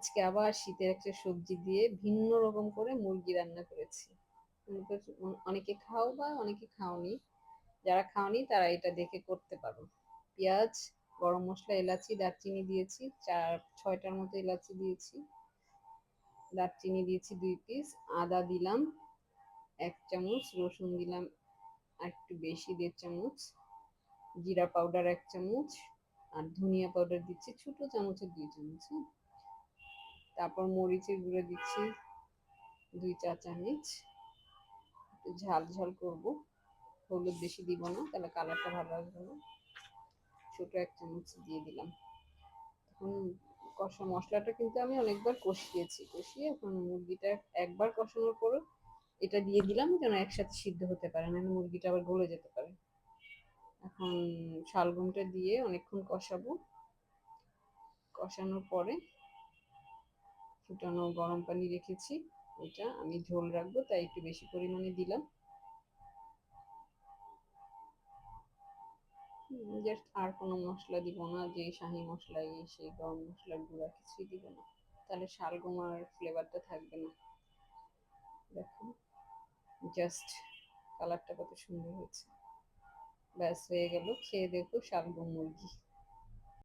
আজকে আবার শীতের একটা সবজি দিয়ে ভিন্ন রকম করে মুরগি রান্না করেছি। অনেকে খাও বা অনেকে খাওনি। যারা খাওনি তারা এটা দেখে করতে পারো। পেঁয়াজ, গরম মসলা, এলাচি, দারচিনি দিয়েছি, 4-6টার মতো এলাচি দিয়েছি। দারচিনি দিয়েছি 2 পিস, আদা দিলাম 1 চামচ, রসুন দিলাম একটু বেশি 1.5 চামচ, জিরা পাউডার 1 চামচ, আর ধনিয়া পাউডার দিচ্ছি ছোট চামচের 2 চামচ। তারপর মরিচের গুঁড়ো দিচ্ছি 2 চা চামচ। একটু ঝাল ঝাল করবো, হলুদ বেশি দিব না, তাহলে কালারটা ভালো আসবে না। ছোট 1 চামচ দিয়ে দিলাম। এখন কষা মশলাটা কিন্তু আমি অনেকবার কষিয়েছি, কষিয়ে এখন মুরগিটা একবার কষানোর পর এটা দিয়ে দিলাম যেন একসাথে সিদ্ধ হতে পারে, না মুরগিটা আবার গলে যেতে পারে। এখন শালগমটা দিয়ে অনেকক্ষণ কষাবো। কষানোর পরে ফুটানো গরম পানি রেখেছি, ওইটা আমি ঝোল রাখবো তাই একটু বেশি পরিমাণে দিলাম। জাস্ট আর কোনো মশলা দিব না, যে শাহি মশলা সেই গরম মশলার গুঁড়া কিছুই দিব না, তাহলে শালগম আর ফ্লেভারটা থাকবে না। দেখো জাস্ট কালারটা কত সুন্দর হয়েছে। ব্যাস হয়ে গেল, খেয়ে দেখো শালগম মুরগি।